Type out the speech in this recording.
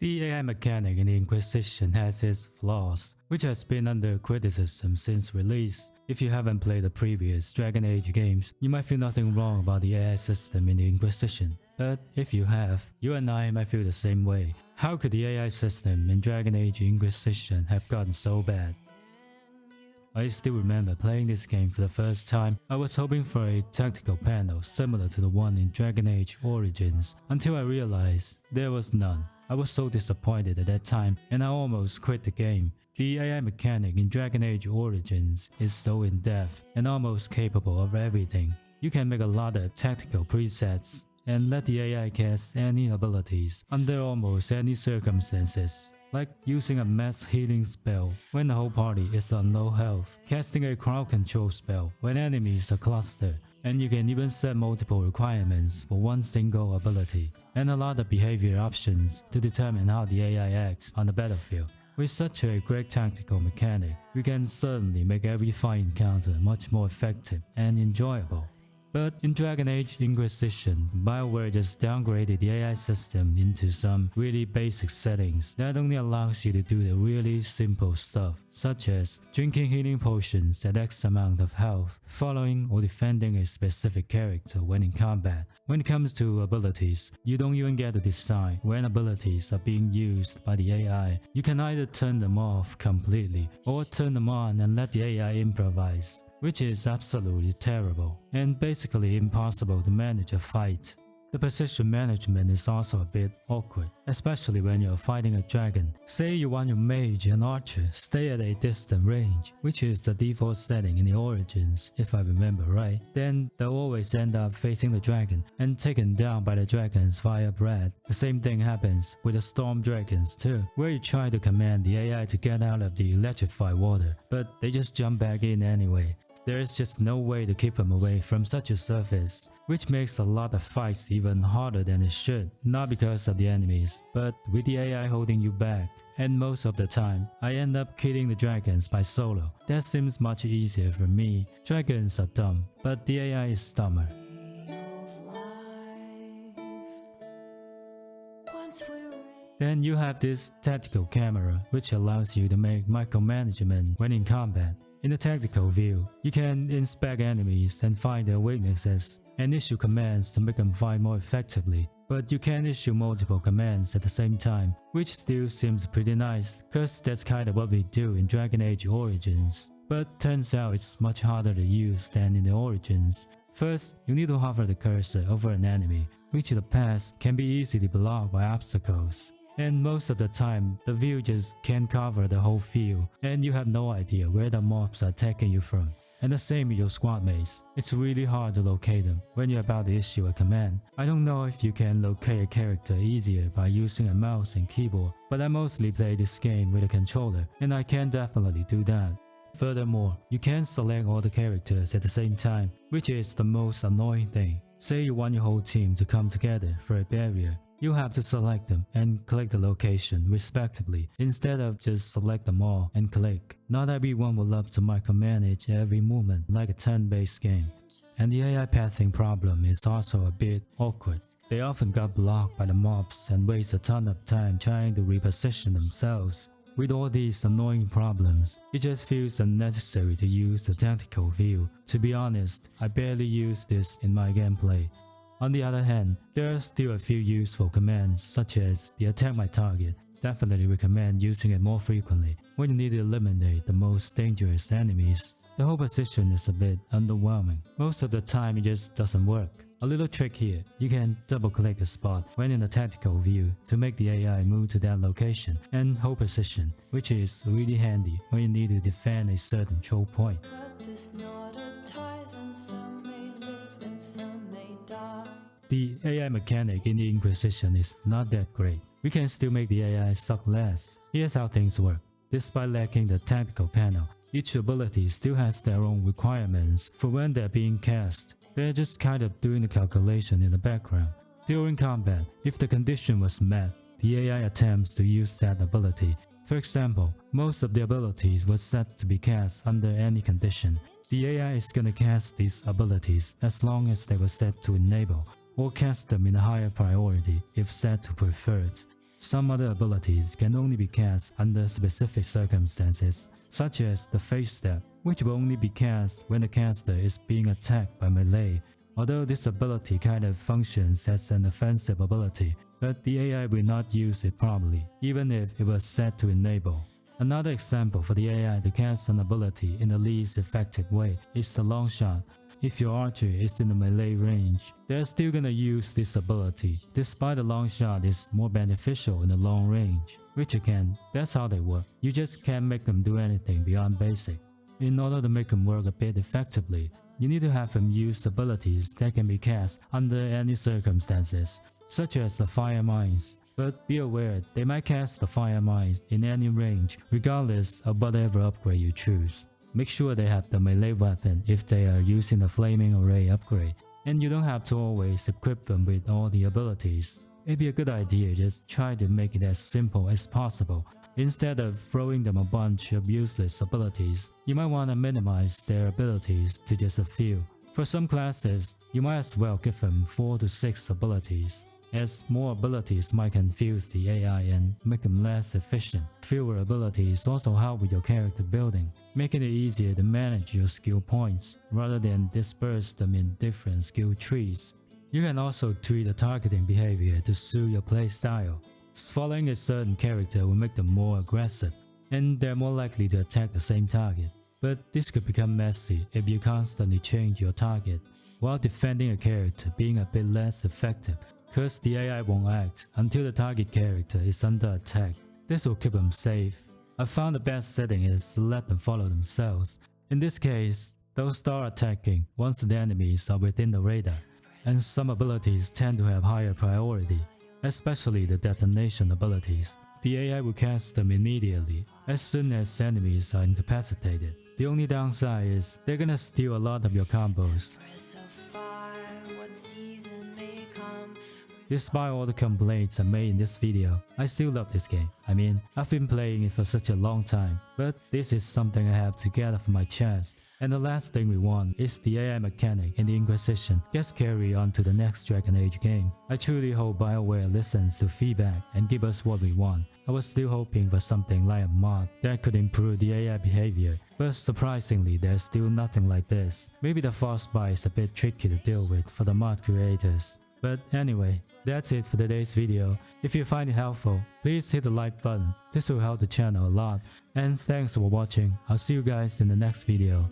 The AI mechanic in the Inquisition has its flaws, which has been under criticism since release. If you haven't played the previous Dragon Age games, you might feel nothing wrong about the AI system in the Inquisition. But if you have, you and I might feel the same way. How could the AI system in Dragon Age Inquisition have gotten so bad? I still remember playing this game for the first time. I was hoping for a tactical panel similar to the one in Dragon Age Origins, until I realized there was none. I was so disappointed at that time, and I almost quit the game. The AI mechanic in Dragon Age Origins is so in-depth and almost capable of everything. You can make a lot of tactical presets and let the AI cast any abilities under almost any circumstances, like using a mass healing spell when the whole party is on low health, casting a crowd control spell when enemies are clustered, and you can even set multiple requirements for one single ability, and a lot of behavior options to determine how the AI acts on the battlefield. With such a great tactical mechanic, we can certainly make every fight encounter much more effective and enjoyable. But in Dragon Age Inquisition, BioWare just downgraded the AI system into some really basic settings that only allows you to do the really simple stuff, such as drinking healing potions at X amount of health, following or defending a specific character when in combat. When it comes to abilities, you don't even get to decide when abilities are being used by the AI. You can either turn them off completely or turn them on and let the AI improvise, which is absolutely terrible and basically impossible to manage a fight. The position management is also a bit awkward, especially when you're fighting a dragon. Say you want your mage and archer stay at a distant range, which is the default setting in the Origins if I remember right, then they'll always end up facing the dragon and taken down by the dragon's fire breath. The same thing happens with the storm dragons too, where you try to command the AI to get out of the electrified water, but they just jump back in anyway. There is just no way to keep them away from such a surface, which makes a lot of fights even harder than it should, not because of the enemies, but with the AI holding you back. And most of the time, I end up killing the dragons by solo. That seems much easier for me. Dragons are dumb, but the AI is dumber. Then you have this tactical camera, which allows you to make micromanagement when in combat. In the tactical view, you can inspect enemies and find their weaknesses, and issue commands to make them fight more effectively. But you can issue multiple commands at the same time, which still seems pretty nice, cause that's kinda what we do in Dragon Age Origins. But turns out it's much harder to use than in the Origins. First, you need to hover the cursor over an enemy, which in the past can be easily blocked by obstacles. And most of the time, the view just can't cover the whole field, and you have no idea where the mobs are attacking you from. And the same with your squad mates. It's really hard to locate them when you're about to issue a command. I don't know if you can locate a character easier by using a mouse and keyboard, but I mostly play this game with a controller, and I can definitely do that. Furthermore, you can select all the characters at the same time, which is the most annoying thing. Say you want your whole team to come together for a barrier. You have to select them and click the location respectively, instead of just select them all and click. Not everyone will love to micromanage every movement like a turn-based game. And the AI pathing problem is also a bit awkward. They often got blocked by the mobs and waste a ton of time trying to reposition themselves. With all these annoying problems, it just feels unnecessary to use the tactical view. To be honest, I barely use this in my gameplay. On the other hand, there are still a few useful commands such as the attack my target. Definitely recommend using it more frequently when you need to eliminate the most dangerous enemies. The whole position is a bit underwhelming. Most of the time it just doesn't work. A little trick here, you can double click a spot when in a tactical view to make the AI move to that location and hold position, which is really handy when you need to defend a certain choke point. The AI mechanic in the Inquisition is not that great. We can still make the AI suck less. Here's how things work. Despite lacking the tactical panel, each ability still has their own requirements for when they're being cast. They're just kind of doing the calculation in the background. During combat, if the condition was met, the AI attempts to use that ability. For example, most of the abilities were set to be cast under any condition. The AI is gonna cast these abilities as long as they were set to enable, or cast them in a higher priority if set to preferred. Some other abilities can only be cast under specific circumstances, such as the Fate Step, which will only be cast when the caster is being attacked by melee. Although this ability kind of functions as an offensive ability, but the AI will not use it properly, even if it was set to enable. Another example for the AI to cast an ability in the least effective way is the long shot. If your archer is in the melee range, they're still gonna use this ability, despite the long shot is more beneficial in the long range. Which again, that's how they work. You just can't make them do anything beyond basic. In order to make them work a bit effectively, you need to have them use abilities that can be cast under any circumstances, such as the Fire Mines. But be aware, they might cast the Fire Mines in any range, regardless of whatever upgrade you choose. Make sure they have the melee weapon if they are using the Flaming Array upgrade, and you don't have to always equip them with all the abilities. It'd be a good idea just try to make it as simple as possible. Instead of throwing them a bunch of useless abilities, you might want to minimize their abilities to just a few. For some classes, you might as well give them 4 to 6 abilities, as more abilities might confuse the AI and make them less efficient. Fewer abilities also help with your character building, making it easier to manage your skill points, rather than disperse them in different skill trees. You can also tweak the targeting behavior to suit your playstyle. Following a certain character will make them more aggressive, and they're more likely to attack the same target. But this could become messy if you constantly change your target, while defending a character being a bit less effective, cause the AI won't act until the target character is under attack. This will keep them safe. I found the best setting is to let them follow themselves. In this case, they'll start attacking once the enemies are within the radar, and some abilities tend to have higher priority, especially the detonation abilities. The AI will cast them immediately, as soon as enemies are incapacitated. The only downside is they're gonna steal a lot of your combos. Despite all the complaints I made in this video, I still love this game. I mean, I've been playing it for such a long time, but this is something I have to get off my chest. And the last thing we want is the AI mechanic in the Inquisition gets carried on to the next Dragon Age game. I truly hope BioWare listens to feedback and give us what we want. I was still hoping for something like a mod that could improve the AI behavior, but surprisingly there's still nothing like this. Maybe the frostbite is a bit tricky to deal with for the mod creators. But anyway, that's it for today's video. If you find it helpful, please hit the like button. This will help the channel a lot. And thanks for watching. I'll see you guys in the next video.